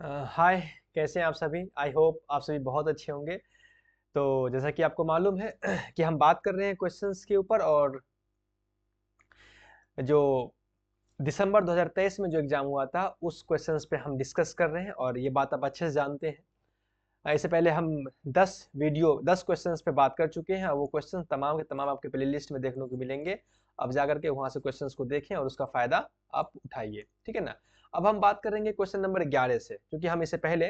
हाय, कैसे हैं आप सभी? आई होप आप सभी बहुत अच्छे होंगे। तो जैसा कि आपको मालूम है कि हम बात कर रहे हैं क्वेश्चंस के ऊपर, और जो दिसंबर 2023 में जो एग्ज़ाम हुआ था उस क्वेश्चंस पे हम डिस्कस कर रहे हैं, और ये बात आप अच्छे से जानते हैं। इससे पहले हम 10 क्वेश्चंस पे बात कर चुके हैं, और वो क्वेश्चन तमाम के तमाम आपके प्लेलिस्ट में देखने को मिलेंगे। अब जा करके वहाँ से क्वेश्चंस को देखें और उसका फ़ायदा आप उठाइए, ठीक है ना? अब हम बात करेंगे क्वेश्चन नंबर 11 से, क्योंकि हम इससे पहले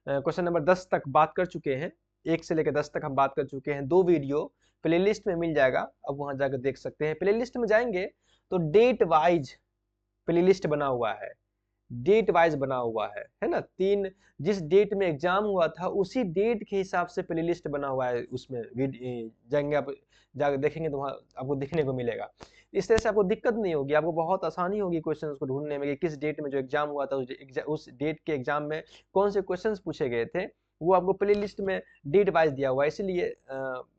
क्वेश्चन नंबर 10 तक बात कर चुके हैं। 1 से लेकर 10 तक हम बात कर चुके हैं। 2 वीडियो प्लेलिस्ट में मिल जाएगा, अब वहाँ जाकर देख सकते हैं। प्लेलिस्ट में जाएँगे तो डेट वाइज़ प्लेलिस्ट बना हुआ है। डेट वाइज बना हुआ है ना? 3 जिस डेट में एग्जाम हुआ था उसी डेट के हिसाब से प्लेलिस्ट बना हुआ है। उसमें जाएंगे आप, जाकर देखेंगे तो वहाँ आपको दिखने को मिलेगा। इस तरह से आपको दिक्कत नहीं होगी, आपको बहुत आसानी होगी क्वेश्चंस को ढूंढने में कि किस डेट में जो एग्जाम हुआ था उस डेट के एग्जाम में कौन से क्वेश्चंस पूछे गए थे। वो आपको प्ले लिस्ट में डेट वाइज दिया हुआ है, इसीलिए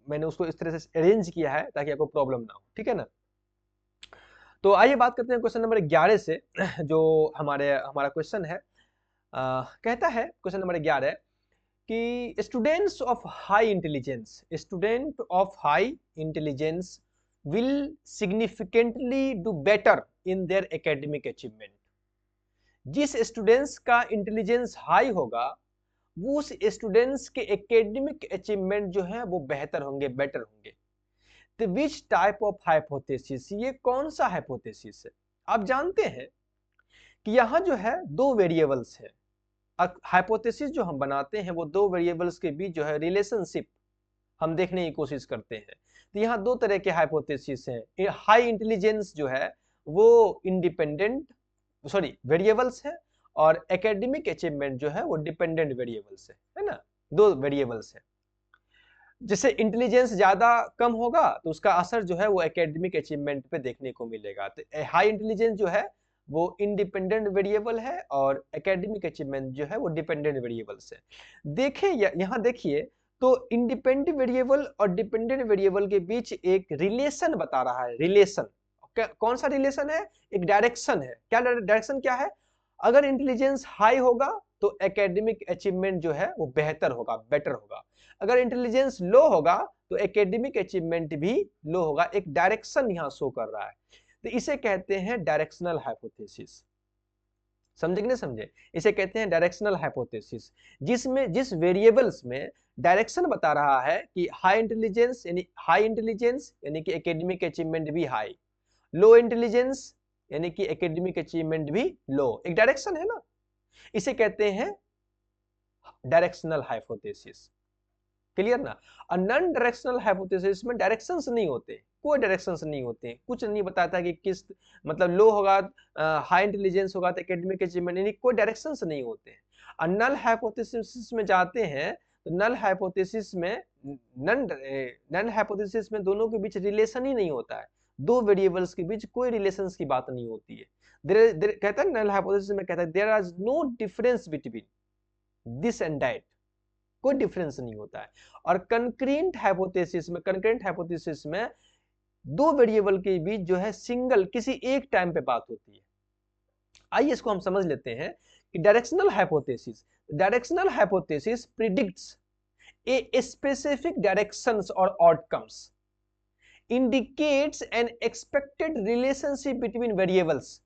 मैंने उसको इस तरह से अरेंज किया है ताकि आपको प्रॉब्लम ना हो, ठीक है ना? तो आइए बात करते हैं क्वेश्चन नंबर 11 से। जो हमारा क्वेश्चन है, कहता है क्वेश्चन नंबर 11 कि student of high intelligence will significantly do better in their academic achievement. जिस स्टूडेंट्स का इंटेलिजेंस हाई होगा वो उस स्टूडेंट्स के एकेडमिक अचीवमेंट जो है वो बेहतर होंगे, बेटर होंगे। तो विच टाइप ऑफ हाइपोथेसिस, ये कौन सा हाइपोथेसिस है? आप जानते हैं कि यहाँ जो है दो वेरिएबल्स है। हाइपोथेसिस जो हम बनाते हैं वो दो वेरिएबल्स के बीच जो है रिलेशनशिप हम देखने की कोशिश करते हैं। तो यहाँ दो तरह के हाइपोथेसिस हैं। हाई इंटेलिजेंस जो है वो इंडिपेंडेंट सॉरी वेरिएबल्स है, और एकेडमिक अचीवमेंट जो है वो डिपेंडेंट वेरिएबल्स है ना? दो वेरिएबल्स है। जैसे इंटेलिजेंस ज्यादा कम होगा तो उसका असर जो है वो एकेडमिक अचीवमेंट पे देखने को मिलेगा। तो हाई इंटेलिजेंस जो है वो इंडिपेंडेंट वेरिएबल है, और एकेडमिक अचीवमेंट जो है वो डिपेंडेंट वेरिएबल्स है। देखें यहाँ देखिए, तो इंडिपेंडेंट वेरिएबल और डिपेंडेंट वेरिएबल के बीच एक रिलेशन बता रहा है। रिलेशन कौन सा रिलेशन है? एक डायरेक्शन है। क्या डायरेक्शन क्या है? अगर इंटेलिजेंस हाई होगा तो एकेडमिक अचीवमेंट जो है वो बेहतर होगा, बेटर होगा। अगर इंटेलिजेंस लो होगा तो एकेडमिक अचीवमेंट भी लो होगा। एक डायरेक्शन यहां शो कर रहा है, तो इसे कहते हैं डायरेक्शनल हाइपोथेसिस। समझे कि नहीं समझे? इसे कहते हैं डायरेक्शनल हाइपोथेसिस, जिसमें जिस वेरिएबल्स में डायरेक्शन बता रहा है कि हाई इंटेलिजेंस यानी कि एकेडमिक अचीवमेंट भी हाई, लो इंटेलिजेंस यानी कि एकेडमिक अचीवमेंट भी लो। एक डायरेक्शन है ना, इसे कहते हैं डायरेक्शनल हाइपोथेसिस। क्लियर ना? और नॉन डायरेक्शनल हाइपोथेसिस में डायरेक्शंस नहीं होते, कोई डायरेक्शंस नहीं होते, कुछ नहीं बताता कि किस मतलब लो होगा, हाई इंटेलिजेंस होगा तो एकेडमिक अचीवमेंट, यानी कोई डायरेक्शंस नहीं होते। और नल हाइपोथेसिस में जाते हैं तो नल हाइपोथेसिस में नन नन हाइपोथेसिस में दोनों के बीच रिलेशन ही नहीं होता है। दो वेरिएबल्स के बीच कोई रिलेशंस की बात नहीं होती है। कहता है नल हाइपोथेसिस में, कहता है there are no difference between this and that, कोई डिफरेंस नहीं होता है। और कंकरेंट हाइपोथेसिस में दो वेरिएबल के बीच जो है सिंगल किसी एक टाइम पे बात होती है। आइए इसको हम समझ लेते हैं कि directional hypothesis predicts a specific directions और outcomes, indicates an expected relationship between variables.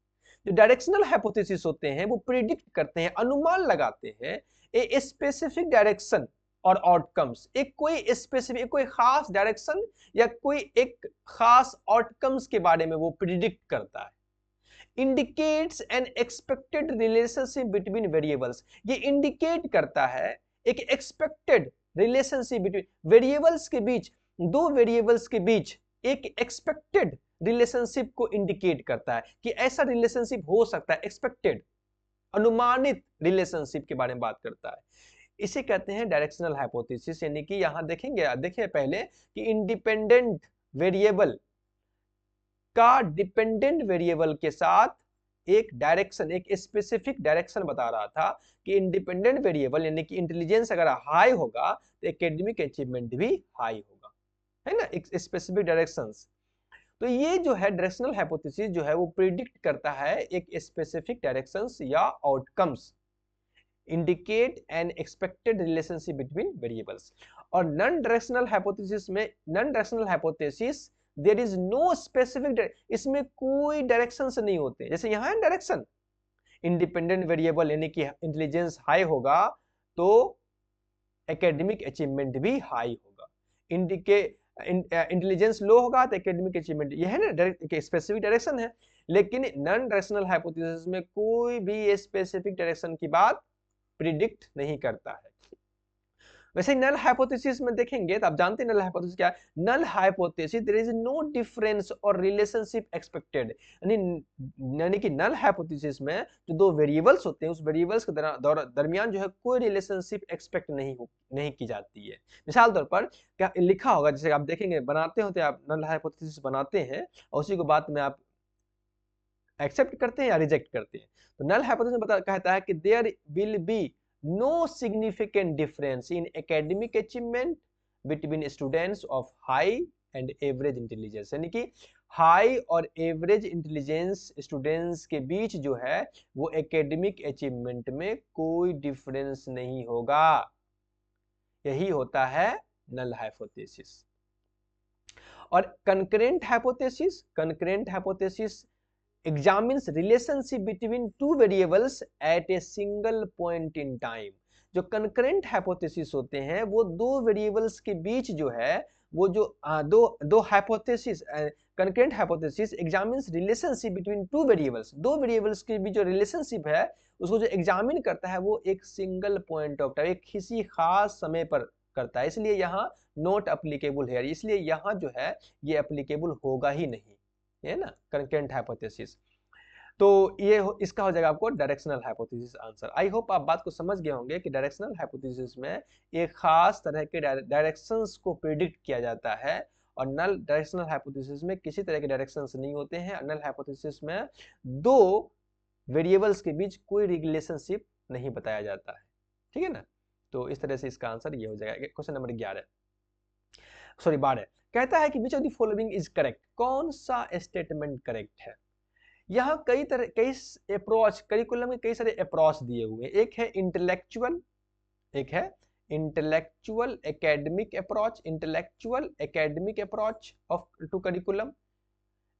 जो डायरेक्शनल हाइपोथेसिस होते हैं वो प्रिडिक्ट करते हैं, अनुमान लगाते हैं ए स्पेसिफिक डायरेक्शन और आउटकम्स, एक कोई स्पेसिफिक, कोई खास डायरेक्शन या कोई एक खास आउटकम्स के बारे में वो प्रिडिक्ट करता है। Indicates an expected relationship between variables, ये इंडिकेट करता है एक एक्सपेक्टेड रिलेशनशिप बिटवीन वेरिएबल्स के बीच, दो वेरिएबल्स के बीच एक एक्सपेक्टेड रिलेशनशिप को इंडिकेट करता है कि ऐसा रिलेशनशिप हो सकता है। एक्सपेक्टेड, अनुमानित रिलेशनशिप के बारे में बात करता है। इसे कहते हैं डायरेक्शनल हाइपोथेसिस। यानी कि यहां देखेंगे, देखिए पहले कि इंडिपेंडेंट वेरिएबल का डिपेंडेंट वेरिएबल के साथ एक डायरेक्शन, एक स्पेसिफिक डायरेक्शन बता रहा था कि इंडिपेंडेंट वेरिएबल यानी कि इंटेलिजेंस अगर हाई होगा तो एकेडमिक अचीवमेंट भी हाई होगा, है ना? एक स्पेसिफिक डायरेक्शंस। तो ये जो है डायरेक्शनल हाइपोथेसिस जो है वो प्रिडिक्ट करता है एक स्पेसिफिक डायरेक्शंस या outcomes, indicate an expected relationship between variables. और नॉन डायरेक्शनल हाइपोथेसिस में, non directional hypothesis there is no specific, इसमें कोई डायरेक्शंस नहीं होते। जैसे यहाँ है डायरेक्शन, इंडिपेंडेंट वेरिएबल यानी कि इंटेलिजेंस हाई होगा तो एकेडमिक अचीवमेंट भी हाई होगा, इंटेलिजेंस लो होगा तो एकेडमिक अचीवमेंट, यह है ना स्पेसिफिक डायरेक्शन है। लेकिन नॉन डायरेक्शनल हाइपोथेसिस में कोई भी स्पेसिफिक डायरेक्शन की बात प्रिडिक्ट नहीं करता है। वैसे नल हाइपोथेसिस में देखेंगे तो आप जानते हैं नल हाइपोथेसिस क्या है। Null hypothesis there is no difference और रिलेशनशिप एक्सपेक्टेड, यानी कि नल हाइपोथेसिस में जो दो वेरिएबल्स होते हैं उस वेरिएबल्स के दरमियान जो है कोई रिलेशनशिप एक्सपेक्ट नहीं की जाती है। मिसाल तौर पर क्या लिखा होगा, जैसे आप देखेंगे बनाते होते आप नल हाइपोथेसिस बनाते हैं और उसी को बाद में आप एक्सेप्ट करते हैं या रिजेक्ट करते हैं। तो नल हाइपोथेसिस कहता है कि there will be no significant difference in academic achievement between students of high and average intelligence, यानी कि हाई और एवरेज इंटेलिजेंस स्टूडेंट्स के बीच जो है वो एकेडमिक अचीवमेंट में कोई डिफरेंस नहीं होगा। यही होता है नल हाइपोथेसिस। और concurrent hypothesis examines relationship between two variables at a single point in time। जो concurrent hypothesis होते हैं वो दो वेरिएबल्स के बीच जो है वो जो दो hypothesis, concurrent hypothesis examines relationship between two variables, दो वेरिएबल्स के बीच जो रिलेशनशिप है उसको जो एग्जामिन करता है वो एक सिंगल पॉइंट ऑफ टाइम, एक किसी खास समय पर करता है। इसलिए यहाँ नॉट अप्लीकेबल है, इसलिए यहाँ जो है ये अप्लीकेबल होगा ही नहीं, है ना कंकरेंट हाइपोथेसिस। तो ये इसका हो जाएगा आपको directional hypothesis answer. I hope आप बात को समझ गए होंगे कि डायरेक्शनल हाइपोथेसिस में एक खास तरह के डायरेक्शंस को प्रिडिक्ट किया जाता है और नल डायरेक्शनल हाइपोथेसिस में किसी तरह के डायरेक्शंस नहीं होते हैं। नल हाइपोथेसिस में दो वेरिएबल्स के बीच कोई रिलेशनशिप नहीं बताया जाता है, ठीक है ना। तो इस तरह से इसका आंसर ये हो जाएगा। क्वेश्चन नंबर 12 कहता है कि which of the following is correct, कौन सा स्टेटमेंट करेक्ट है। यहाँ कई अप्रोच, करिकुलम के कई सारे अप्रोच दिए हुए हैं। एक है intellectual academic approach of to curriculum,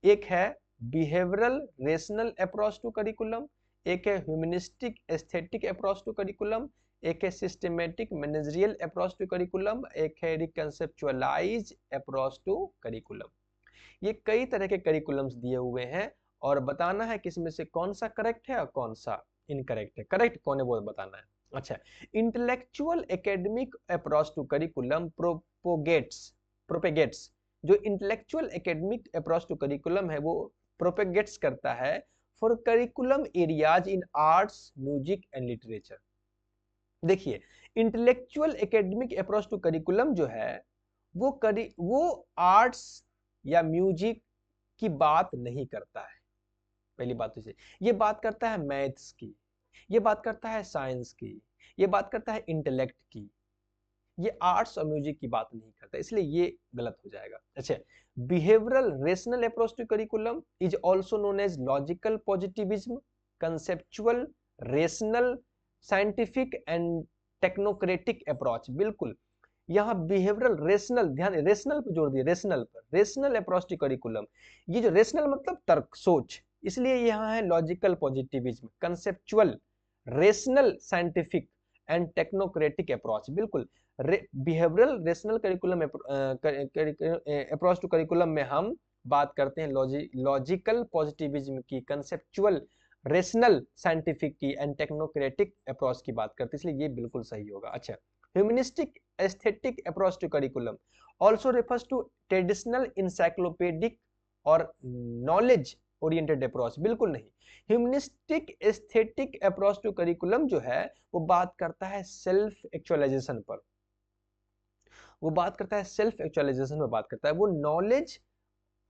एक है behavioural rational approach to curriculum, एक है humanistic aesthetic approach to curriculum, एक है systematic managerial approach to curriculum, एक है रिकंसेप्चुअलाइज अप्रोच टू करिकुलम। ये कई तरह के करिकुलम्स दिए हुए हैं और बताना है किसमें से कौन सा करेक्ट है और कौन सा इनकरेक्ट है। करेक्ट कौन है वो बताना है। अच्छा, intellectual academic approach to curriculum propagates, जो intellectual academic approach to curriculum है वो प्रोपेगेट्स करता है for curriculum areas in arts, music and literature. देखिए, intellectual academic approach to curriculum जो है वो आर्ट्स या म्यूजिक की बात नहीं करता है। पहली बात तो ये बात करता है मैथ्स की, ये बात करता है साइंस की, ये बात करता है इंटेलेक्ट की, ये आर्ट्स और म्यूजिक की बात नहीं करता, इसलिए ये गलत हो जाएगा। अच्छा, behavioural rational approach to curriculum is also known as logical positivism, conceptual rational scientific and technocratic approach. बिल्कुल, यहाँ बिहेवियरल रेशनल, ध्यान रेशनल पर जोड़ दिए, रेशनल अप्रोच टू करिकुलम। ये जो रेशनल मतलब तर्क सोच, इसलिए यहाँ है logical positivism, conceptual rational scientific and technocratic approach. बिल्कुल, behavioural rational curriculum approach to curriculum में हम बात करते हैं लॉजिकल पॉजिटिविज्म की, कंसेप्चुअल रेशनल साइंटिफिक की एंड टेक्नोक्रेटिक अप्रोच की बात करते हैं, इसलिए ये बिल्कुल सही होगा। अच्छा, humanistic aesthetic approach to curriculum also refers to traditional encyclopedic और नॉलेज ओरिएंटेड अप्रोच। बिल्कुल नहीं, humanistic aesthetic approach to curriculum जो है वो बात करता है सेल्फ एक्चुअलाइजेशन पर, वो बात करता है सेल्फ एक्चुअलाइजेशन में बात करता है, वो नॉलेज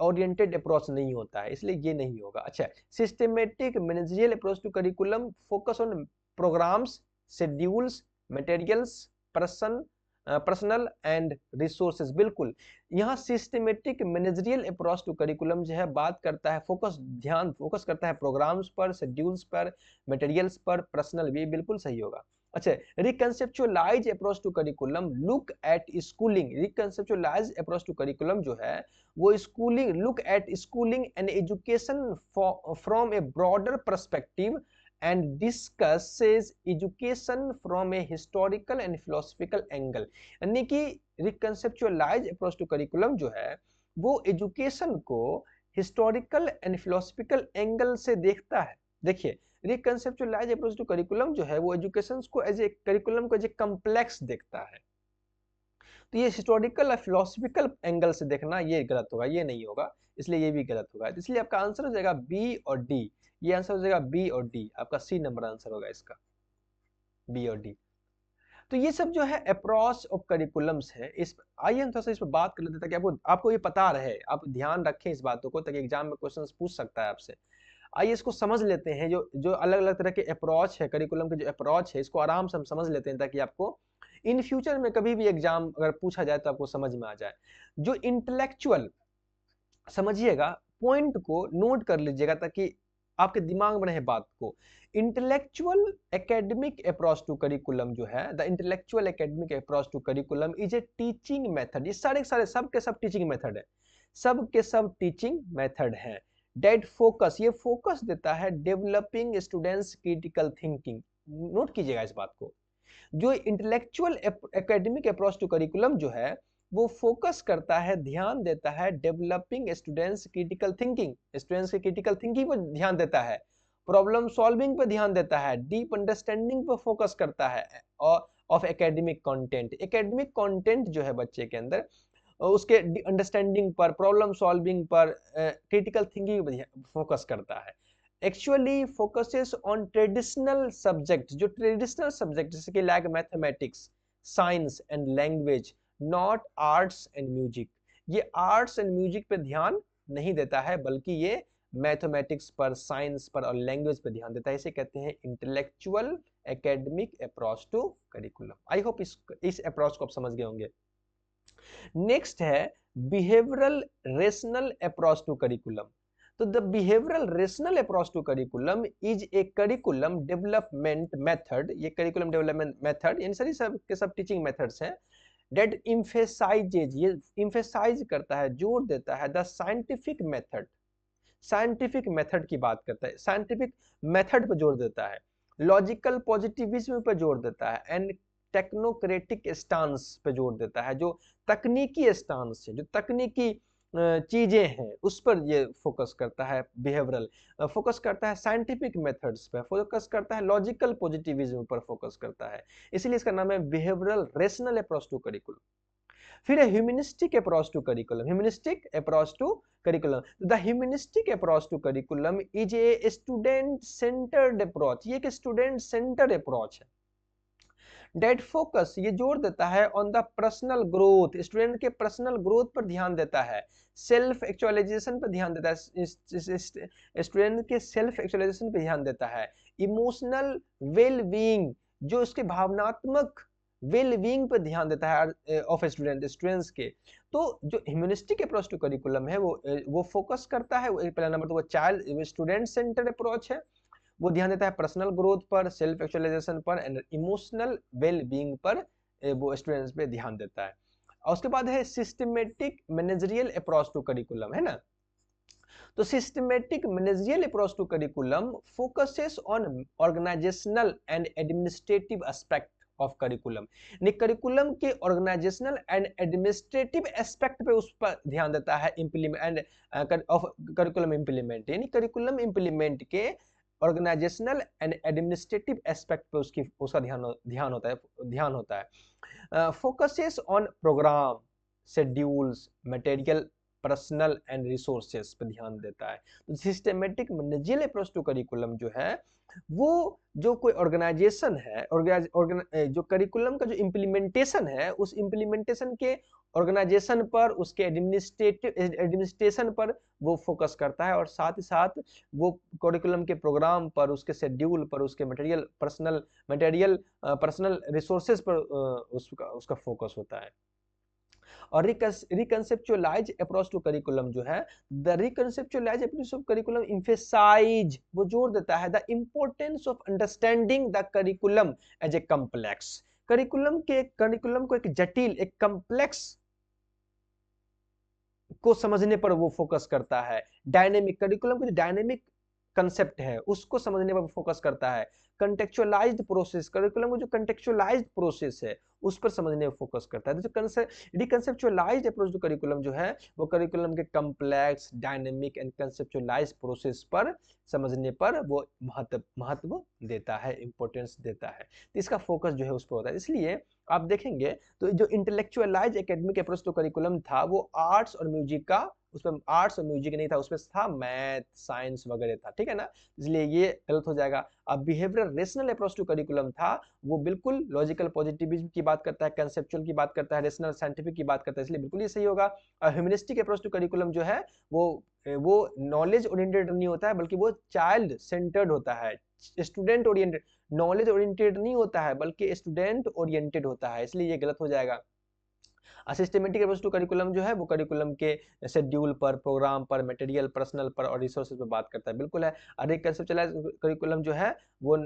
ओरिएंटेड अप्रोच नहीं होता है, इसलिए ये नहीं होगा। अच्छा, systematic managerial approach to curriculum focus on programs, schedules, materials, personnel and resources. बिल्कुल, यहाँ systematic managerial approach to curriculum जो है बात करता है फोकस करता है प्रोग्राम्स पर, शेड्यूल्स पर, मटेरियल्स पर, पर्सनल भी, बिल्कुल सही होगा। अच्छा, reconceptualise approach to curriculum look at schooling. Reconceptualise approach to curriculum जो है वो schooling, look at schooling and education from a broader perspective and discusses education from a historical and philosophical angle. यानी कि रिकंसेप्चुअलाइज अप्रोच टू करिकुलम जो है वो education को historical and philosophical angle से देखता है। देखिए, रिकंसेप्चुअलाइज अप्रोच टू करिकुलम जो है वो एजुकेशन को एज ए करिकुलम को एज ए कम्प्लेक्स देखता है। तो ये हिस्टोरिकल और फिलोसफिकल एंगल से देखना ये गलत होगा, ये नहीं होगा, इसलिए ये भी गलत होगा। इसलिए आपका आंसर हो जाएगा बी और डी। ये आंसर हो जाएगा बी और डी, आपका सी नंबर आंसर होगा इसका, बी और डी। तो ये सब जो है अप्रोच ऑफ करिकुलम्स है। इस आइए हम थोड़ा सा इस पर बात कर लेते हैं ताकि आपको ये पता रहे, आप ध्यान रखें इस बातों को, ताकि एग्जाम में क्वेश्चंस पूछ सकता है आपसे। आइए इसको समझ लेते हैं, जो जो अलग अलग तरह के अप्रोच है, करिकुलम के जो अप्रोच है, इसको आराम से हम समझ लेते हैं ताकि आपको इन फ्यूचर में कभी भी एग्जाम अगर पूछा जाए तो आपको समझ में आ जाए। जो इंटेलेक्चुअल, समझिएगा, पॉइंट को नोट कर लीजिएगा ताकि आपके दिमाग में रहे बात को। Intellectual academic approach to curriculum जो है, the intellectual academic approach to curriculum is a teaching method. ये सारे सारे सब के सब टीचिंग मेथड है, सब के सब टीचिंग मेथड है। डेट फोकस, ये फोकस देता है developing students critical thinking. Note कीजिएगा इस बात को। जो intellectual academic approach to curriculum जो है वो फोकस करता है, ध्यान देता है developing students critical thinking, students की क्रिटिकल थिंकिंग पर ध्यान देता है, प्रॉब्लम सॉल्विंग पर ध्यान देता है, डीप अंडरस्टैंडिंग पर फोकस करता है और of academic content. Academic content जो है बच्चे के अंदर उसके अंडरस्टैंडिंग पर, प्रॉब्लम सॉल्विंग पर, क्रिटिकल थिंकिंग पर फोकस करता है। Actually focuses on traditional subject, जो ट्रेडिशनल सब्जेक्ट जैसे कि like mathematics, science and language, not arts and music. ये आर्ट्स एंड म्यूजिक पे ध्यान नहीं देता है, बल्कि ये मैथमेटिक्स पर, साइंस पर और लैंग्वेज पर ध्यान देता है। इसे कहते हैं intellectual academic approach to curriculum. I hope इस अप्रोच को आप समझ गए होंगे। नेक्स्ट है behavioural rational approach to curriculum. तो the behavioural rational approach to curriculum is a curriculum development method. ये करिकुलम डेवलपमेंट मेथड, इन सारी सब के सब टीचिंग मेथड्स हैं। डेट इम्फेसाइजेज, ये इम्फेसाइज करता है, जोर देता है the scientific method. Scientific method की बात करता है, साइंटिफिक मेथड पर जोर देता है, लॉजिकल पॉजिटिविज्म पर जोर देता है एंड टेक्नोक्रेटिक स्टांस पे जोर देता है। जो तकनीकी स्टांस है, जो तकनीकी चीजें हैं उस पर ये फोकस करता है। बिहेवियरल फोकस करता है साइंटिफिक मेथड्स पर, फोकस करता है लॉजिकल पॉजिटिविज्म पर फोकस करता है, इसलिए इसका नाम है behavioural rational approach to curriculum. फिर है humanistic approach to curriculum. Humanistic approach to curriculum, the humanistic approach to curriculum is a student centred approach. ये एक स्टूडेंट सेंटर्ड अप्रोच है। डेट फोकस, ये जोर देता है on the personal growth, student के पर्सनल ग्रोथ पर ध्यान देता है, सेल्फ एक्चुअलाइजेशन पर ध्यान देता है, स्टूडेंट के सेल्फ एक्चुअलाइजेशन पर ध्यान देता है, इमोशनल वेल बीइंग, जो उसके भावनात्मक वेल बीइंग पर ध्यान देता है ऑफ स्टूडेंट्स के। तो जो ह्यूमनिस्टिक अप्रोच टू करिकुलम है वो फोकस करता है, पहला नंबर तो वो चाइल्ड स्टूडेंट सेंटर्ड अप्रोच है, वो ध्यान देता है पर्सनल ग्रोथ पर, सेल्फ एक्चुअलाइजेशन पर एंड इमोशनल वेल बीइंग पर, वो स्टूडेंट्स पे ध्यान देता है। और उसके बाद है systematic managerial approach to curriculum, है ना। तो systematic managerial approach to curriculum focuses on organisational and administrative aspect of curriculum. यानी करिकुलम के ऑर्गेनाइजेशनल एंड एडमिनिस्ट्रेटिव एस्पेक्ट पे उस पर ध्यान देता है, इम्प्लीमेंट ऑफ करिकुलम इम्प्लीमेंट, यानी करिकुलम इम्प्लीमेंट के ऑर्गेनाइजेशनल एंड एडमिनिस्ट्रेटिव एस्पेक्ट पे उसका ध्यान होता है। Focuses on program, schedules, material, personnel and resources पे ध्यान देता है। तो systematic managerial approach to curriculum जो है वो जो कोई ऑर्गेनाइजेशन है, जो करिकुलम का जो इम्प्लीमेंटेशन है उस इम्प्लीमेंटेशन के ऑर्गेनाइजेशन पर, उसके एडमिनिस्ट्रेशन पर वो फोकस करता है, और साथ ही साथ वो करिकुलम के प्रोग्राम पर, उसके शेड्यूल पर, उसके मटेरियल पर्सनल रिसोर्सेज पर उसका फोकस होता है। और रिकंसेप्चुअलाइज अप्रोच टू करिकुलम जो है, the reconceptualise approach to curriculum emphasise, वो जोर देता है the importance of understanding the curriculum as a complex. Curriculum को एक जटिल, एक कम्प्लेक्स को समझने पर वो फोकस करता है। डायनेमिक करिकुलम को जो डायनेमिक कंसेप्ट है उसको समझने पर फोकस करता है। कंटेक्चुअलाइज्ड प्रोसेस, करिकुलम को जो कंटेक्चुअलाइज्ड प्रोसेस है उस पर समझने पर फोकस करता है। तो रिकंसेप्चुअलाइज्ड अप्रोच टू करिकुलम जो है वो करिकुलम के कम्प्लेक्स, डायनेमिक एंड कंसेप्चुअलाइज्ड प्रोसेस पर समझने पर वो महत्व देता है, इंपॉर्टेंस देता है। तो इसका फोकस जो है उस पर होता है। इसलिए आप देखेंगे तो जो intellectualise academic approach to curriculum था वो आर्ट्स और म्यूजिक का, उसमें आर्ट्स और म्यूजिक नहीं था, उसमें था मैथ, साइंस वगैरह था, ठीक है ना, इसलिए ये गलत हो जाएगा। अब behavioural rational approach to curriculum था, वो बिल्कुल लॉजिकल पॉजिटिविज्म की बात करता है, कंसेप्चुअल की बात करता है, रेशनल साइंटिफिक की बात करता है, इसलिए बिल्कुल ये सही होगा। और ह्यूमनिस्टिक अप्रोच टू करिकुलम जो है वो नॉलेज ओरिएंटेड नहीं होता है, बल्कि वो चाइल्ड सेंटर्ड होता है, स्टूडेंट ओरिएंटेड, नॉलेज ओरिएंटेड नहीं होता है बल्कि स्टूडेंट ओरिएंटेड होता है, इसलिए ये गलत हो जाएगा। सिस्टेमेटिक अप्रोच टू करिकुलम जो है वो करिकुलम के शेड्यूल पर, प्रोग्राम पर, मटेरियल, पर्सनल पर और रिसोर्सेज पर बात करता है, बिल्कुल है। और एक कंसेप्चुअलाइज करिकुलम जो है वो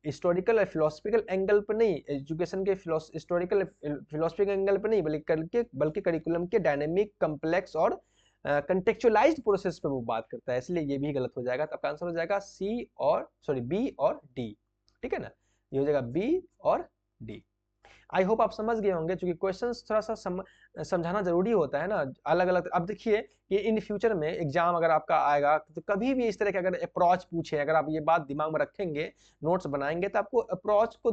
हिस्टोरिकल और फिलोसफिकल एंगल पर नहीं, एजुकेशन के हिस्टोरिकल फिलोसफिकल एंगल पर नहीं, बल्कि करिकुलम के डायनेमिक, कम्प्लेक्स और कंटेक्चुअलाइज्ड प्रोसेस पे वो बात करता है, इसलिए ये भी गलत हो जाएगा। तो आपका आंसर हो जाएगा बी और डी, ठीक है ना, ये हो जाएगा बी और डी। आई होप आप समझ गए होंगे, क्योंकि क्वेश्चंस थोड़ा सा समझाना जरूरी होता है ना, अलग अलग। अब देखिए कि इन फ्यूचर में एग्जाम अगर आपका आएगा तो कभी भी इस तरह के अगर अप्रोच पूछे, अगर आप ये बात दिमाग में रखेंगे, नोट्स बनाएंगे, तो आपको अप्रोच को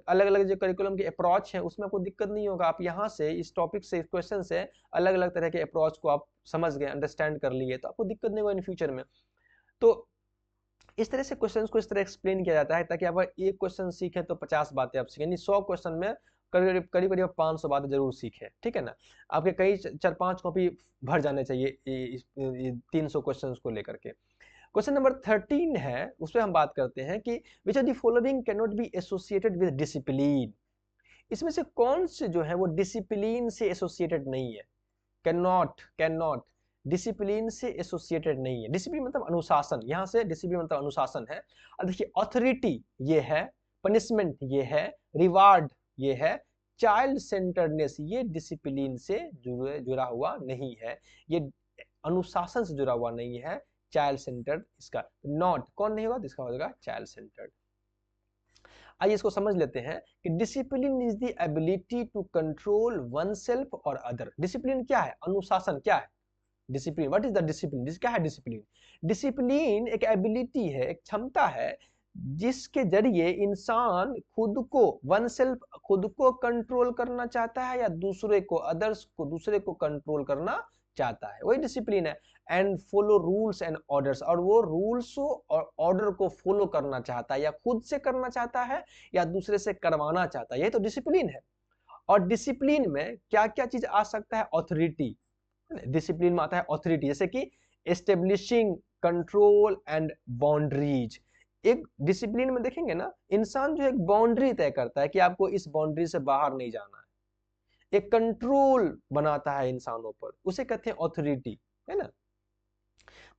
अलग अलग जो करिकुलम के अप्रोच है उसमें आपको दिक्कत नहीं होगा। आप यहाँ से इस टॉपिक से, इस क्वेश्चन से अलग अलग तरह के अप्रोच को आप समझ गए, अंडरस्टैंड कर लिए, तो आपको दिक्कत नहीं होगा इन फ्यूचर में। तो इस तरह से क्वेश्चंस को इस तरह एक्सप्लेन किया जाता है ताकि आप एक क्वेश्चन सीखें तो 50 बातें आप सीखें, यानी 100 क्वेश्चन में करीब करीब 500 बातें जरूर सीखें, ठीक है ना। आपके कई 4-5 कॉपी भर जाने चाहिए 300 क्वेश्चंस को लेकर के। क्वेश्चन नंबर 13 है, उस पर हम बात करते हैं कि which of the following can not be associated with discipline. इसमें से कौन से जो है वो डिसिप्लिन से एसोसिएटेड नहीं है, कैन नॉट डिसिप्लिन से एसोसिएटेड नहीं है। डिसिप्लिन मतलब अनुशासन, यहां से डिसिप्लिन मतलब अनुशासन है। अब देखिए अथॉरिटी ये है, पनिशमेंट ये है, रिवार्ड ये है, चाइल्ड सेंटर्डनेस ये डिसिप्लिन से जुड़ा हुआ नहीं है, ये अनुशासन से जुड़ा हुआ नहीं है, चाइल्ड सेंटर्ड इसका नॉट कौन नहीं होगा, इसका हो जाएगा चाइल्ड सेंटर्ड। आइए इसको समझ लेते हैं कि discipline is the ability to control oneself और अदर। डिसिप्लिन क्या है, अनुशासन क्या है, discipline, what is the discipline, क्या है डिसिप्लिन। डिसिप्लिन एक एबिलिटी है, एक क्षमता है जिसके जरिए इंसान खुद को, वन सेल्फ खुद को कंट्रोल करना चाहता है या दूसरे को, अदर्स को, दूसरे को कंट्रोल करना चाहता है, वही डिसिप्लिन है। And follow rules and orders, और वो रूल्स और ऑर्डर को फॉलो करना चाहता है, या खुद से करना चाहता है या दूसरे से करवाना चाहता है, यही तो डिसिप्लिन है। और डिसिप्लिन में क्या क्या चीज आ सकता है, ऑथोरिटी, डिसिप्लिन में आता है ऑथोरिटी, जैसे कि एस्टेब्लिशिंग कंट्रोल एंड बाउंड्रीज। एक डिसिप्लिन में देखेंगे ना, इंसान जो एक बाउंड्री तय करता है कि आपको इस बाउंड्री से बाहर नहीं जाना है, एक कंट्रोल बनाता है इंसानों पर, उसे कहते हैं ऑथोरिटी, है ना।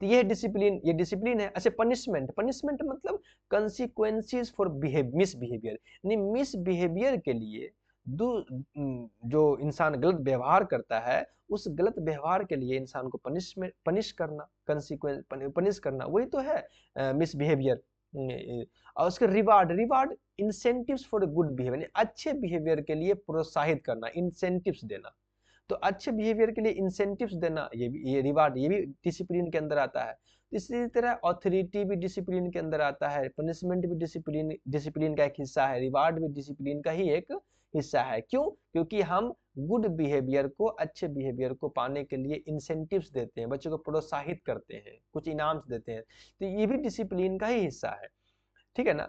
तो ये डिसिप्लिन, ये डिसिप्लिन है। अच्छा पनिशमेंट, पनिशमेंट मतलब कंसिक्वेंसेस फॉर मिसबिहेवियर, यानी मिसबिहेवियर के लिए जो इंसान गलत व्यवहार करता है उस गलत व्यवहार के लिए इंसान को पनिश करना, कंसिक्वेंस पनिश करना, वही तो है मिसबिहेवियर। और उसके reward, reward incentives for good behaviour, अच्छे बिहेवियर के लिए प्रोत्साहित करना, इंसेंटिव्स देना। तो अच्छे बिहेवियर के लिए इंसेंटिव्स देना, ये रिवार्ड, ये भी डिसिप्लिन के अंदर आता है। इसी तरह ऑथोरिटी भी डिसिप्लिन के अंदर आता है, पनिशमेंट भी डिसिप्लिन का एक हिस्सा है, रिवार्ड भी डिसिप्लिन का ही एक हिस्सा है। क्यों, क्योंकि हम गुड बिहेवियर को, अच्छे बिहेवियर को पाने के लिए इंसेंटिव्स देते हैं, बच्चों को प्रोत्साहित करते हैं, कुछ इनाम्स देते हैं, तो ये भी डिसिप्लिन का ही हिस्सा है, ठीक है ना।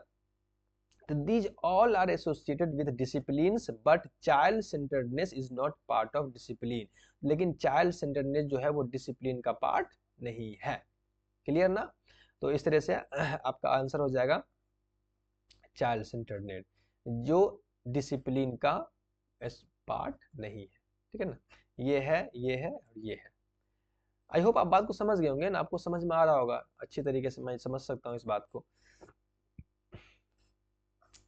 तो these all are associated with disciplines but child centeredness is not part of discipline, लेकिन child centeredness जो है वो डिसिप्लिन का पार्ट नहीं है, क्लियर ना। तो इस तरह से आपका आंसर हो जाएगा चाइल्ड सेंटर्डनेस, जो डिसिप्लिन का पार्ट नहीं है, ठीक है ना, ये है, ये है और ये है। आई होप आप बात को समझ गए होंगे ना, आपको समझ में आ रहा होगा अच्छी तरीके से, मैं समझ सकता हूँ इस बात को।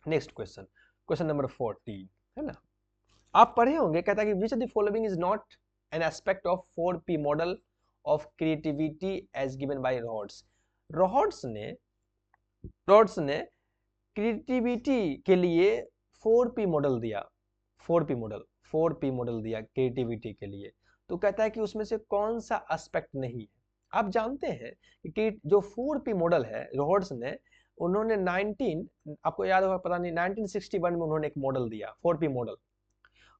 नेक्स्ट क्वेश्चन, क्वेश्चन नंबर 14 है ना, आप पढ़े होंगे, कहता है कि which of the following is not an aspect of 4P model of creativity as given by Rhodes. Rhodes ने क्रिएटिविटी के लिए 4P मॉडल दिया, 4P मॉडल दिया क्रिएटिविटी के लिए। तो कहता है कि उसमें से कौन सा एस्पेक्ट नहीं है। आप जानते हैं कि जो 4P मॉडल है रॉड्स ने, उन्होंने 19, आपको याद होगा पता नहीं, 1961 में उन्होंने एक मॉडल दिया 4P मॉडल।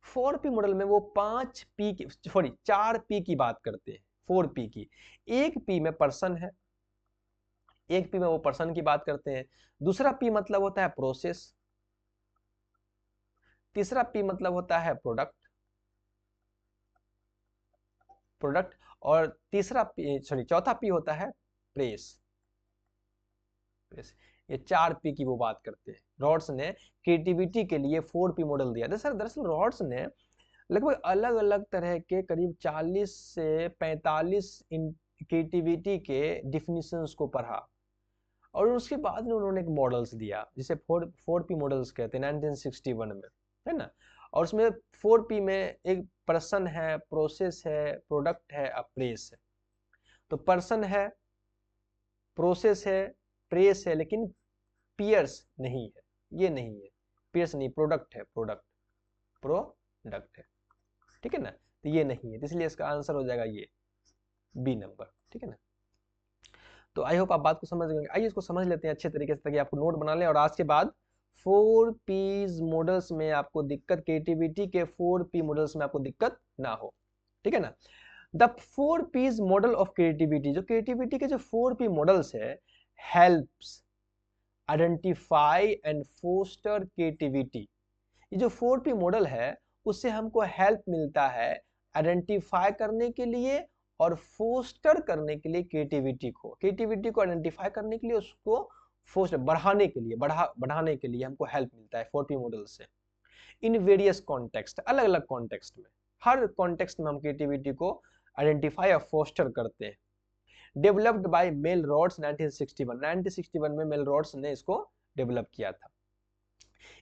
4P मॉडल में वो 5P की, सॉरी 4P की बात करते हैं, 4P की। एक P में पर्सन है, एक P में वो पर्सन की बात करते हैं। दूसरा P मतलब होता है प्रोसेस, तीसरा P मतलब होता है प्रोडक्ट, और तीसरा चौथा P होता है प्रेस। ये 4P की वो बात करते हैं। रॉड्स ने क्रिएटिविटी के लिए 4P मॉडल दिया। दरअसल रॉड्स ने लगभग अलग अलग तरह के करीब 40 से 45 क्रिएटिविटी के डिफिनीशंस को पढ़ा, और उसके बाद में उन्होंने एक मॉडल्स दिया जिसे 4P मॉडल्स कहते हैं 1961 में, है ना। और उसमें 4P में एक पर्सन है, प्रोसेस है, प्रोडक्ट है, प्रेस है। तो पर्सन है, प्रोसेस है, प्रेस है, लेकिन पियर्स नहीं है, ये नहीं है, पियर्स नहीं, प्रोडक्ट है, प्रोडक्ट है, ठीक है ना। तो ये नहीं है, तो इसलिए इसका आंसर हो जाएगा ये बी नंबर, ठीक है ना। तो आई होप आप बात को समझ गए। आइए इसको समझ लेते हैं अच्छे तरीके से, ताकि आपको नोट बना लें और आज के बाद 4P मॉडल्स में आपको दिक्कत, क्रिएटिविटी के 4P मॉडल्स में आपको दिक्कत ना हो, ठीक है ना। The 4P's model of creativity, जो क्रिएटिविटी के जो 4P मॉडल्स है, helps identify and foster creativity. ये जो 4P मॉडल है, उससे हमको हेल्प मिलता है आइडेंटिफाई करने के लिए और फोस्टर करने के लिए क्रिएटिविटी को आइडेंटिफाई करने के लिए, उसको फोस्टर बढ़ाने के लिए, बढ़ाने के लिए हमको हेल्प मिलता है 4P मॉडल से। इन वेरियस कॉन्टेक्स्ट, अलग अलग कॉन्टेक्स्ट में, हर कॉन्टेक्स्ट में हम क्रिएटिविटी को आइडेंटिफाई और फोस्टर करते हैं। डेवलप्ड बाय मेल रॉड्स 1961 में मेल रॉड्स ने इसको डेवलप किया था।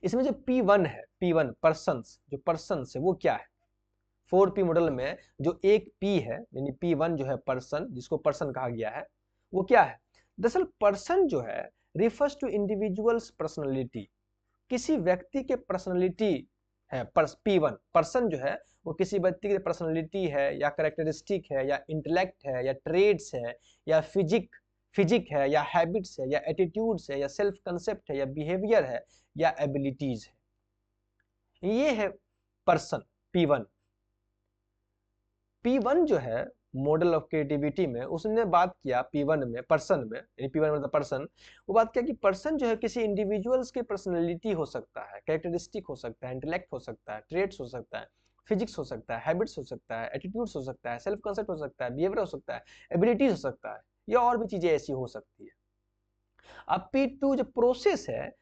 इसमें जो P1 है, P1 पर्सन्स, जो पर्सन्स है वो क्या है, 4P मॉडल में जो एक P है, यानी P1 जो है पर्सन, जिसको पर्सन कहा गया है, वो क्या है। दरअसल पर्सन जो है रिफर्स टू इंडिविजुअल्स पर्सनालिटी, किसी व्यक्ति के पर्सनालिटी है। P1 पर्सन जो है वो किसी व्यक्ति की पर्सनालिटी है, या कैरेक्टरिस्टिक है, या इंटेलेक्ट है, या ट्रेड्स है, या फिजिक है, या हैबिट्स है, या एटीट्यूड्स है, या सेल्फ कंसेप्ट है, या बिहेवियर है, या एबिलिटीज है। ये है पर्सन P1। P1 जो है मॉडल ऑफ क्रिएटिविटी में, उसने बात किया P1 में, पर्सन में, यानी P1 मतलब पर्सन, वो बात किया कि पर्सन जो है किसी इंडिविजुअल्स के पर्सनालिटी हो सकता है, कैरेक्टरिस्टिक हो सकता है, इंटेलेक्ट हो सकता है, ट्रेड्स हो सकता है, फिजिक्स हो सकता है, हैबिट्स हो सकता है, एटीट्यूड्स हो सकता है, सेल्फ कंसेप्ट हो सकता है, बिहेवियर हो सकता है, एबिलिटीज हो सकता है, या और भी चीजें ऐसी हो सकती है। अब P2 जो प्रोसेस है,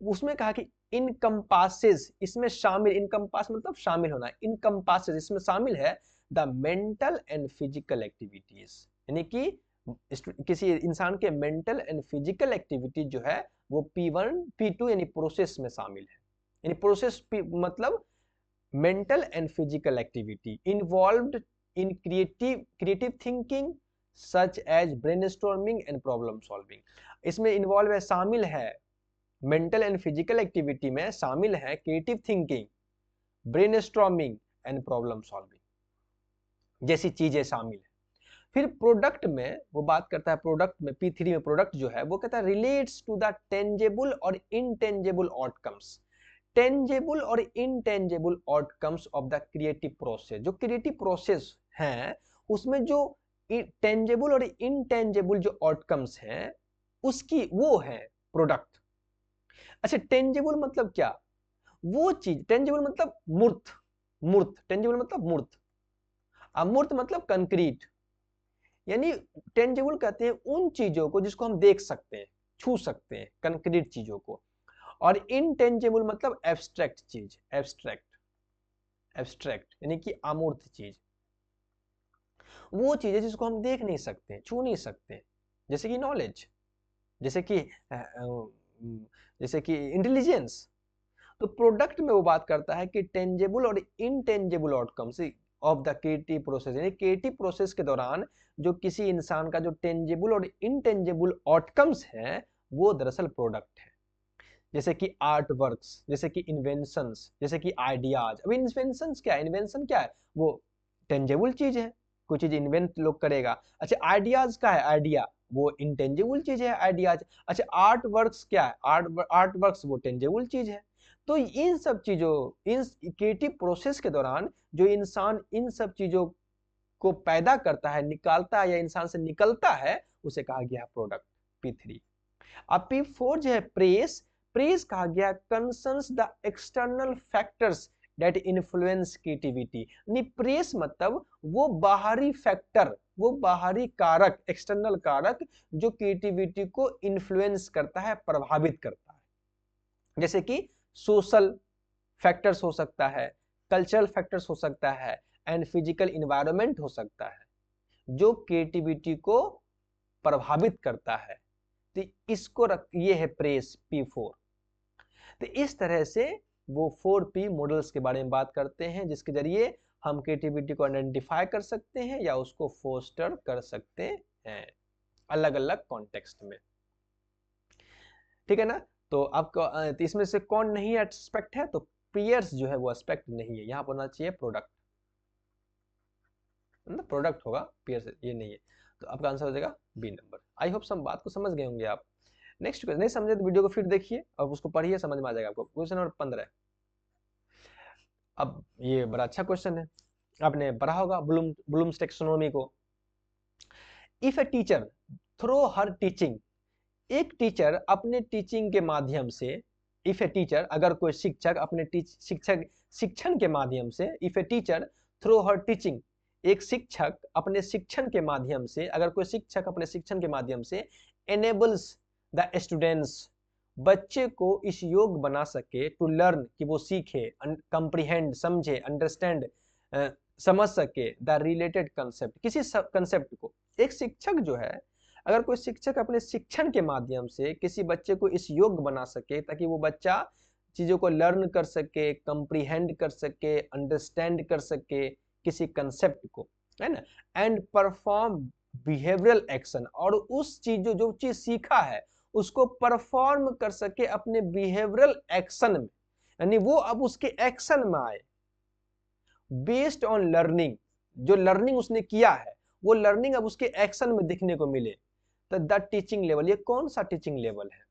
उसमें कहा कि इनकम्पासेस, इसमें शामिल, इनकम्पास मतलब शामिल होना, इनकम्पासेस इसमें शामिल है the mental and physical activities, यानी कि किसी इंसान के मेंटल एंड फिजिकल एक्टिविटी जो है वो P1 P2 यानी प्रोसेस में शामिल है। यानी प्रोसेस मतलब mental and physical activity involved in creative thinking such as brainstorming and problem solving. इसमें इन्वॉल्व है, शामिल है, मेंटल एंड फिजिकल एक्टिविटी में शामिल है creative thinking, brainstorming and problem solving जैसी चीजें शामिल है। फिर प्रोडक्ट में वो बात करता है, प्रोडक्ट में P3 में प्रोडक्ट जो है वो कहता है रिलेट्स टू द टेंजेबल और इनटेंजेबल आउटकम्स, टेंजेबल और intangible outcomes of the creative process. जो क्रिएटिव प्रोसेस है उसमें जो टेंजेबल और इनटेंजेबल जो आउटकम्स हैं, उसकी वो है प्रोडक्ट। अच्छा, टेंजेबल मतलब क्या, वो चीज, टेंजेबल मतलब मूर्त, टेंजेबल मतलब मूर्त, अमूर्त मतलब कंक्रीट। यानी टेंजेबल कहते हैं उन चीजों को जिसको हम देख सकते हैं, छू सकते हैं, कंक्रीट चीजों को। और इनटेंजेबल मतलब एब्स्ट्रैक्ट चीज, एब्स्ट्रैक्ट। एब्स्ट्रैक्ट यानी कि अमूर्त चीज, वो चीज है जिसको हम देख नहीं सकते, छू नहीं सकते, जैसे कि नॉलेज, जैसे कि इंटेलिजेंस। तो प्रोडक्ट में वो बात करता है कि टेंजेबल और intangible outcomes of the creative process, यानी क्रिएटिव प्रोसेस के दौरान जो किसी इंसान का जो टेंजेबल और इनटेंजेबल आउटकम्स है वो दरअसल प्रोडक्ट है। जैसे कि आर्ट वर्क्स, जैसे कि इन्वेंशंस, जैसे कि आइडियाज। अब इन्वेंशंस क्या है, इन्वेंशन क्या है, वो टेंजेबल चीज है, कोई चीज इन्वेंट लोग करेगा। अच्छा आइडियाज का है, आइडिया वो इंटेंजिबल चीज है आइडियाज। अच्छा आर्ट वर्क्स क्या है, आर्ट वर्क्स वो टेंजिबल चीज है। तो इन सब चीजों, इन क्रिएटिव प्रोसेस के दौरान जो इंसान इन सब चीजों को पैदा करता है, निकालता है या इंसान से निकलता है, उसे कहा गया प्रोडक्ट, P3। अब P4 जो है प्रेस, प्रेस कहा गया concerns the external factors that influence creativity. यानी प्रेस मतलब वो बाहरी फैक्टर, वो बाहरी कारक, एक्सटर्नल कारक जो क्रिएटिविटी को इन्फ्लुएंस करता है, प्रभावित करता है। जैसे कि सोशल फैक्टर्स हो सकता है, कल्चरल फैक्टर्स हो सकता है, एंड फिजिकल इन्वायरमेंट हो सकता है, जो क्रिएटिविटी को प्रभावित करता है। तो इसको ये है प्रेस P4। तो इस तरह से वो 4P मॉडल्स के बारे में बात करते हैं, जिसके जरिए हम क्रिएटिविटी को आइडेंटिफाई कर सकते हैं या उसको फोस्टर कर सकते हैं अलग अलग कॉन्टेक्स्ट में। ठीक है ना। तो आपको इसमें से कौन नहीं एस्पेक्ट है, तो पियर्स जो है वो एस्पेक्ट नहीं है, यहाँ पर होना चाहिए प्रोडक्ट, मतलब प्रोडक्ट होगा, पियर्स ये नहीं है। तो आपका आंसर हो जाएगा बी नंबर। आई होप सब बात को समझ गए होंगे आप। नेक्स्ट क्वेश्चन, नहीं समझे तो वीडियो को फिर देखिए और उसको पढ़िए, समझ में आ जाएगा आपको। Question number 15। अब ये बड़ा अच्छा क्वेश्चन है, आपने पढ़ा होगा ब्लूम्स टैक्सोनॉमी को। If a teacher through her teaching, एक टीचर अपने टीचिंग के माध्यम से, इफ ए टीचर अगर कोई शिक्षक अपने शिक्षण के माध्यम से, if a teacher through her teaching, एक शिक्षक अपने शिक्षण के माध्यम से, अगर कोई शिक्षक अपने शिक्षण के माध्यम से enables द स्टूडेंट्स, बच्चे को इस योग बना सके टू लर्न, कि वो सीखे, कंप्रीहेंड समझे, अंडरस्टैंड समझ सके, द रिलेटेड कंसेप्ट, किसी कंसेप्ट को। एक शिक्षक जो है, अगर कोई शिक्षक अपने शिक्षण के माध्यम से किसी बच्चे को इस योग्य बना सके ताकि वो बच्चा चीजों को लर्न कर सके, कंप्रीहेंड कर सके, अंडरस्टैंड कर सके किसी कंसेप्ट को, है ना, एंड परफॉर्म बिहेवियरल एक्शन, और उस चीज जो चीज सीखा है उसको परफॉर्म कर सके अपने बिहेवियरल एक्शन में, यानी वो अब उसके एक्शन में आए, बेस्ड ऑन लर्निंग, जो लर्निंग उसने किया है वो लर्निंग अब उसके एक्शन में दिखने को मिले। तो द टीचिंग लेवल, ये कौन सा टीचिंग लेवल है?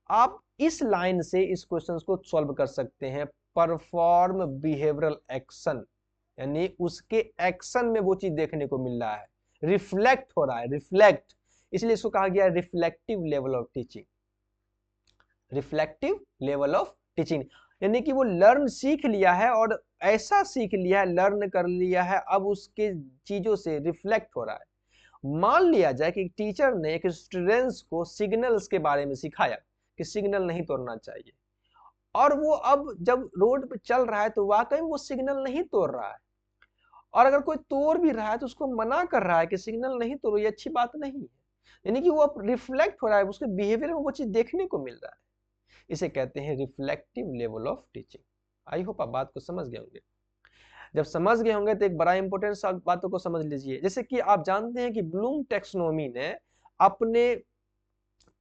आप इस लाइन से इस क्वेश्चन को सॉल्व कर सकते हैं, परफॉर्म बिहेवियरल एक्शन, यानी उसके एक्शन में वो चीज देखने को मिल रहा है, रिफ्लेक्ट हो रहा है, रिफ्लेक्ट, इसलिए इसको कहा गया reflective level of teaching, reflective level of teaching, यानी कि वो लर्न सीख लिया है और ऐसा सीख लिया है, लर्न कर लिया है, अब उसके चीजों से रिफ्लेक्ट हो रहा है। मान लिया जाए कि टीचर ने एक स्टूडेंट्स को सिग्नल्स के बारे में सिखाया कि सिग्नल नहीं तोड़ना चाहिए, और वो अब जब रोड पे चल रहा है तो वाकई में वो सिग्नल नहीं तोड़ रहा है, और अगर कोई तोड़ भी रहा है तो उसको मना कर रहा है कि सिग्नल नहीं तोड़ो, ये अच्छी बात नहीं है, यानी कि वो अब रिफ्लेक्ट हो रहा है, उसके बिहेवियर में वो चीज देखने को मिल रहा है। इसे कहते हैं reflective level of teaching. I hope आप बात को समझ गए होंगे। जब समझ गए होंगे तो एक बड़ा इंपॉर्टेंट बातों को समझ लीजिए। जैसे कि आप जानते हैं कि ब्लूम टैक्सोनॉमी ने अपने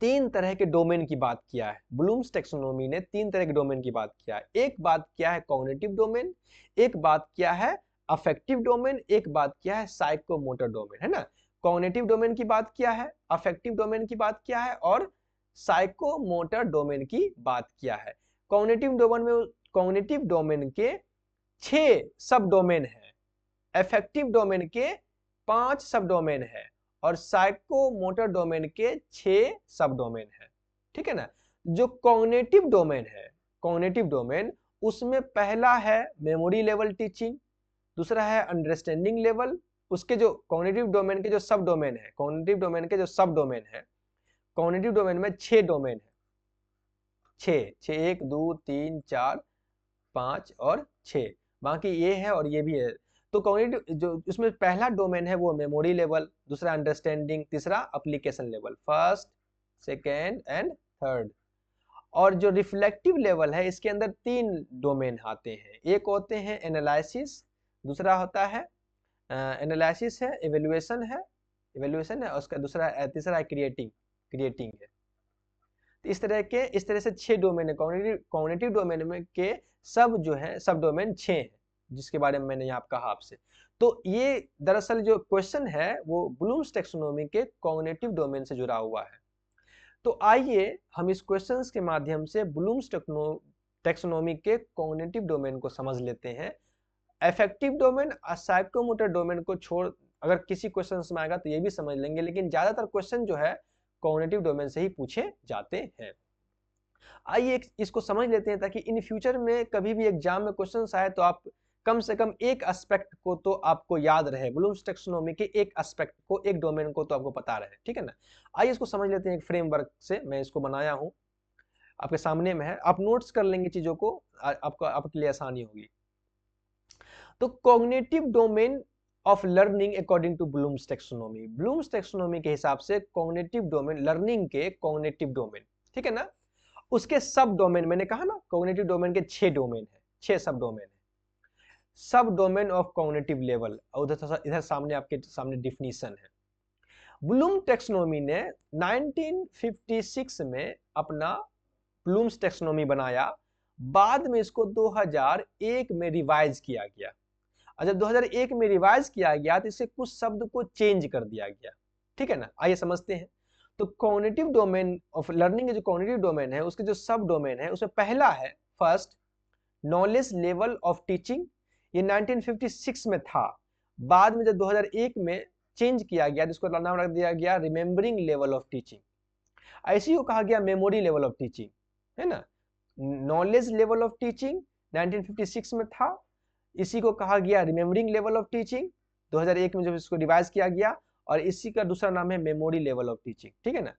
3 तरह के डोमेन की बात किया है, ब्लूम्स टैक्सोनॉमी ने 3 तरह के डोमेन की बात किया है। एक बात किया है कॉग्निटिव डोमेन, एक बात किया है अफेक्टिव डोमेन, एक बात किया है साइकोमोटर डोमेन, है ना। कॉग्निटिव डोमेन की बात किया है, अफेक्टिव डोमेन की बात किया है और साइकोमोटर डोमेन की बात किया है। कॉग्निटिव डोमेन के 6 सब डोमेन है, अफेक्टिव डोमेन के 5 सब डोमेन है और साइकोमोटर डोमेन के 6 सब डोमेन है। ठीक है ना। जो कॉग्निटिव डोमेन है, कॉग्निटिव डोमेन, उसमें पहला है मेमोरी लेवल टीचिंग, दूसरा है अंडरस्टैंडिंग लेवल, उसके जो कॉग्निटिव डोमेन के जो सब डोमेन है, कॉग्निटिव डोमेन के जो सब डोमेन है, कॉग्निटिव डोमेन में 6 डोमेन है, 6 1 2 3 4 5 और 6। बाकी ये है और ये भी है। तो कॉग्निटिव जो इसमें पहला डोमेन है वो मेमोरी लेवल, दूसरा अंडरस्टैंडिंग, तीसरा application level, first, second and third. और जो रिफ्लेक्टिव लेवल है इसके अंदर 3 डोमेन आते हैं। एक होते हैं एनालिसिस, दूसरा होता है एनालिसिस है, इवेल्युएशन है, और उसका दूसरा तीसरा है क्रिएटिंग है। तो इस तरह से 6 डोमेन है कॉग्निटिव डोमेन में के। सब जो है सब डोमेन 6 हैं जिसके बारे में मैंने यहाँ कहा आपसे। तो ये दरअसल जो क्वेश्चन है वो ब्लूम्स टैक्सोनॉमी के कॉग्निटिव डोमेन से जुड़ा हुआ है। तो आइए हम इस क्वेश्चंस के माध्यम से ब्लूम्स टैक्सोनॉमी के कॉग्निटिव डोमेन को समझ लेते हैं। अफेक्टिव डोमेन और साइकोमोटर डोमेन को छोड़ अगर किसी क्वेश्चन में आएगा तो ये भी समझ लेंगे, लेकिन ज्यादातर क्वेश्चन जो है कॉग्निटिव डोमेन से ही पूछे जाते हैं। आइए इसको समझ लेते हैं ताकि इन फ्यूचर में कभी भी एग्जाम में क्वेश्चन आए तो आप कम से कम एक एस्पेक्ट को तो आपको याद रहे, ब्लूम्स टैक्सोनॉमी के एक एस्पेक्ट को, एक डोमेन को तो आपको पता रहे, ठीक है ना। आइए इसको समझ लेते हैं एक फ्रेमवर्क से। मैं इसको बनाया हूं, आपके सामने में है, आप नोट्स कर लेंगे चीजों को, आपको आपके लिए आसानी होगी। तो cognitive domain of learning according to Bloom's taxonomy के हिसाब से कॉग्निटिव डोमेन लर्निंग के कॉग्निटिव डोमेन, ठीक है ना। उसके सब डोमेन, मैंने कहा ना कॉग्निटिव डोमेन के 6 डोमेन है, 6 सब डोमेन है। सब डोमेन ऑफ कॉग्निटिव लेवल, इधर सामने आपके सामने डिफिनीशन है। ब्लूम टैक्सोनॉमी ने 1956 में अपना ब्लूम्स टैक्सोनॉमी बनाया, बाद में इसको 2001 में रिवाइज किया गया। और जब 2001 में रिवाइज किया गया तो इससे कुछ शब्द को चेंज कर दिया गया, ठीक है ना। आइए समझते हैं। तो कॉग्निटिव डोमेन ऑफ लर्निंग के जो कॉग्निटिव डोमेन है उसके जो सब डोमेन है उसमें पहला है first knowledge level of teaching. ये 1956 में था, बाद में जब 2001 में चेंज किया गया जिसको नाम रख दिया गया रिमेम्बरिंग लेवल ऑफ टीचिंग। ऐसे ही कहा गया मेमोरी लेवल ऑफ टीचिंग, है ना। नॉलेज लेवल ऑफ टीचिंग 1956 में था, इसी को कहा गया रिमेम्बरिंग लेवल ऑफ टीचिंग 2001 में जब इसको रिवाइज किया गया, और इसी का दूसरा नाम है मेमोरी लेवल ऑफ टीचिंग, ठीक है ना।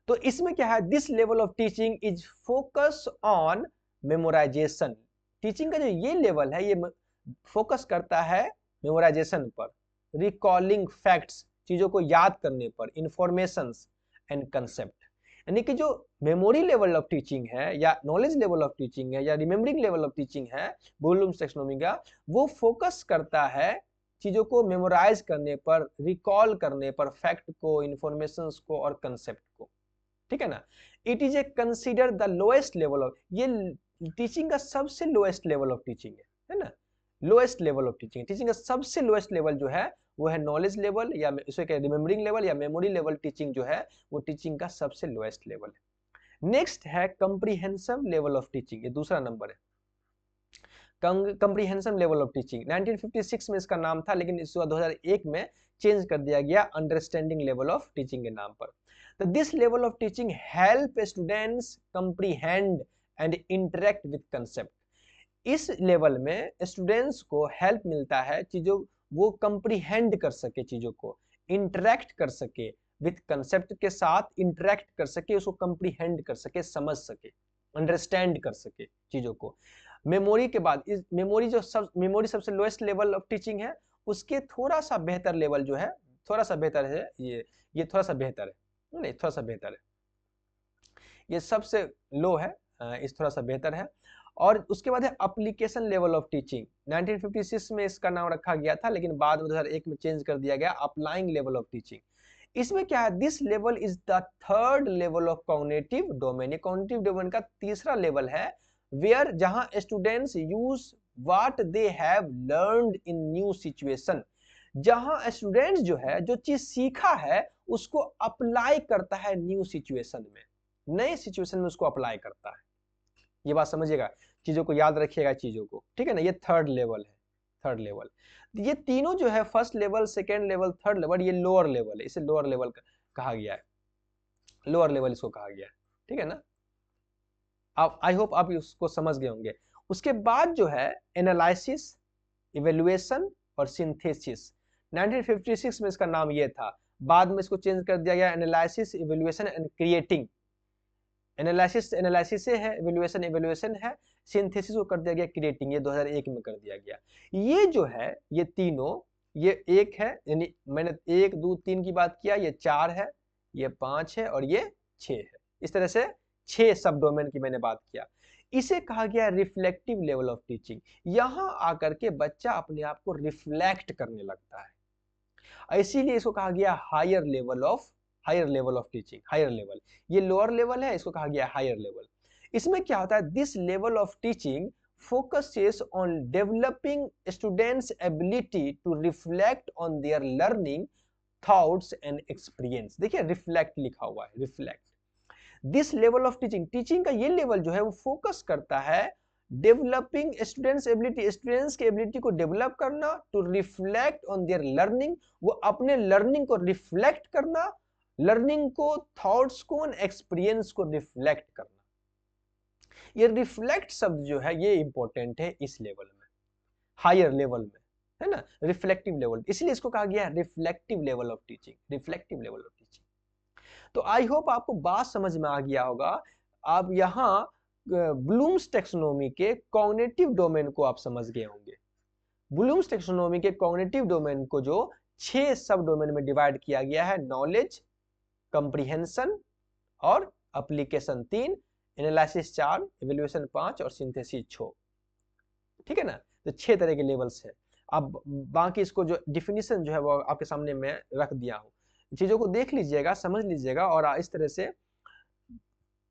तो इसमें क्या है, this level of teaching is focus on memorisation. Teaching का जो ये लेवल है ये फोकस करता है मेमोराइजेशन पर, रिकॉलिंग फैक्ट्स, चीजों को याद करने पर, इंफॉर्मेशंस एंड कंसेप्ट। यानी कि जो मेमोरी लेवल ऑफ टीचिंग है या नॉलेज लेवल ऑफ टीचिंग है या रिमेम्बरिंग लेवल ऑफ टीचिंग है ब्लूम्स टैक्सोनॉमी का, वो फोकस करता है चीजों को मेमोराइज करने पर, रिकॉल करने पर, फैक्ट को, इंफॉर्मेशंस को और कंसेप्ट को, ठीक है ना। It is a consider the lowest level of, ये टीचिंग का सबसे लोएस्ट लेवल ऑफ टीचिंग है ना। Lowest level of teaching, teaching का सबसे लोएस्ट लेवल जो है वो है नॉलेज लेवल या इसे क्या रिमेम्बरिंग लेवल या मेमोरी लेवल टीचिंग जो है वो टीचिंग का सबसे लोएस्ट लेवल है। नेक्स्ट है कंप्रीहेंसिव लेवल ऑफ टीचिंग, ये दूसरा नंबर है। कंप्रीहेंसिव लेवल ऑफ टीचिंग 1956 में इसका नाम था, लेकिन इस 2001 में चेंज कर दिया गया अंडरस्टैंडिंग लेवल ऑफ टीचिंग के नाम पर। तो this level of teaching help students comprehend and interact with concept. इस लेवल में स्टूडेंट्स को हेल्प मिलता है चीजों वो कंप्रीहेंड कर सके, चीजों को इंटरेक्ट कर सके, विद कंसेप्ट के साथ इंटरेक्ट कर सके, उसको कंप्रीहेंड कर सके, समझ सके, अंडरस्टैंड कर सके चीजों को। मेमोरी के बाद इस मेमोरी सबसे लोएस्ट लेवल ऑफ टीचिंग है, उसके थोड़ा सा बेहतर लेवल जो है, थोड़ा सा बेहतर है, ये थोड़ा सा बेहतर है, नहीं थोड़ा सा बेहतर है, ये सबसे लो है, इस थोड़ा सा बेहतर है। और उसके बाद है एप्लीकेशन लेवल ऑफ टीचिंग, 1956 में इसका नाम रखा गया था, लेकिन बाद में 2001 में चेंज कर दिया गया अप्लाइंग लेवल ऑफ टीचिंग। इसमें क्या है, this level is the third level of cognitive domain. ये कॉग्निटिव डोमेन का तीसरा लेवल है, वेयर जहां students use what they have learned in new situation. जहां स्टूडेंट्स जो है जो चीज सीखा है उसको अप्लाई करता है न्यू सिचुएशन में, नए सिचुएशन में उसको अप्लाई करता है। ये बात समझिएगा, चीजों को याद रखिएगा चीजों को, ठीक है ना। ये थर्ड लेवल है, थर्ड लेवल। ये तीनों जो है first level, second level, third level, ये लोअर लेवल है, इसे लोअर लेवल कहा गया है, लोअर लेवल इसको कहा गया है, ठीक है ना। आप आई होप आप इसको समझ गए होंगे। उसके बाद जो है एनालिसिस, इवेल्युएशन और सिंथेसिस, 1956 में इसका नाम ये था, बाद में इसको चेंज कर दिया गया analysis, evaluation and creating. Analysis analysis है, इवैल्यूएशन इवैल्यूएशन है, सिंथेसिस को कर दिया गया क्रिएटिंग, ये 2001 में कर दिया गया। ये जो है ये तीनों, ये एक है, यानी मैंने 1 2 3 की बात किया, ये 4 है, ये 5 है और ये 6 है। इस तरह से 6 सब डोमेन की मैंने बात किया। इसे कहा गया रिफ्लेक्टिव लेवल ऑफ टीचिंग। यहां आकर के बच्चा अपने आप को रिफ्लेक्ट करने लगता है, इसीलिए इसको कहा गया higher level of teaching. Higher level, ये लोअर लेवल है, इसको कहा गया हायर लेवल। इसमें क्या होता है, this level of teaching focuses on developing students' ability to reflect on their learning, thoughts and experience। देखिए रिफ्लेक्ट लिखा हुआ है, reflect. This level of teaching, teaching का ये लेवल जो है वो फोकस करता है डेवलपिंग स्टूडेंट्स एबिलिटी, स्टूडेंट्स की एबिलिटी को डेवलप करना, to reflect on their learning, वो अपने लर्निंग को रिफ्लेक्ट करना, लर्निंग को, थॉट्स को, एक्सपीरियंस को रिफ्लेक्ट करना। ये रिफ्लेक्ट शब्द जो है ये इंपॉर्टेंट है इस लेवल में, हायर लेवल में, है ना, रिफ्लेक्टिव लेवल, इसलिए इसको कहा गया है reflective level of teaching, reflective level of teaching. तो आई होप आपको बात समझ में आ गया होगा। आप यहाँ ब्लूम्स टेक्सोनोमी के कॉग्निटिव डोमेन को आप समझ गए होंगे। ब्लूम्स टेक्सोनोमी के कॉग्निटिव डोमेन को जो 6 सब डोमेन में डिवाइड किया गया है, नॉलेज, कंप्रीहेंशन और एप्लीकेशन 3, एनालिसिस 4, इवैल्यूएशन 5 और सिंथेसिस 6। ठीक है ना, तो 6 तरह के लेवल्स है। अब बाकी इसको जो डिफिनीशन जो है वो आपके सामने मैं रख दिया हूँ, चीजों को देख लीजिएगा, समझ लीजिएगा, और इस तरह से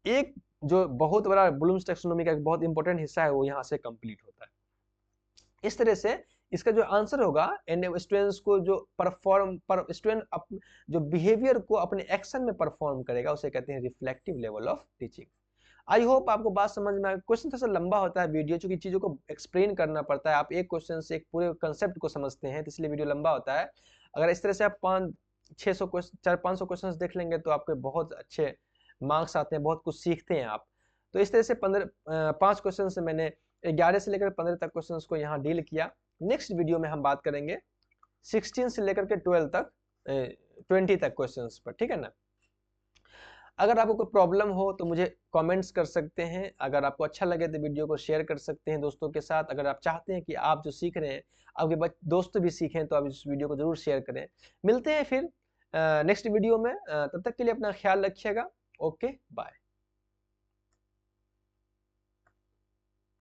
एक जो बहुत बड़ा ब्लूम्स टैक्सोनॉमी का एक बहुत इंपॉर्टेंट हिस्सा है वो यहाँ से कंप्लीट होता है। इस तरह से इसका जो आंसर होगा, स्टूडेंट्स को जो स्टूडेंट जो बिहेवियर को अपने एक्शन में परफॉर्म करेगा उसे कहते हैं reflective level of teaching. I hope आपको बात समझ में आए। क्वेश्चन थोड़ा सा लंबा होता है वीडियो, चूंकि चीजों को एक्सप्लेन करना पड़ता है, आप एक क्वेश्चन से एक पूरे कंसेप्ट को समझते हैं, तो इसलिए वीडियो लंबा होता है। अगर इस तरह से आप 500-600 क्वेश्चन, 400-500 क्वेश्चन देख लेंगे तो आपके बहुत अच्छे मार्क्स आते हैं, बहुत कुछ सीखते हैं आप। तो इस तरह से 5 क्वेश्चन से मैंने 11 से लेकर 15 तक क्वेश्चन को यहाँ डील किया। नेक्स्ट वीडियो में हम बात करेंगे 16 से लेकर के 12 तक 20 तक क्वेश्चंस पर, ठीक है ना। अगर आपको कोई प्रॉब्लम हो तो मुझे कमेंट्स कर सकते हैं, अगर आपको अच्छा लगे तो वीडियो को शेयर कर सकते हैं दोस्तों के साथ। अगर आप चाहते हैं कि आप जो सीख रहे हैं आपके दोस्त भी सीखें तो आप इस वीडियो को जरूर शेयर करें। मिलते हैं फिर नेक्स्ट वीडियो में, तब तक के लिए अपना ख्याल रखिएगा। Okay, bye.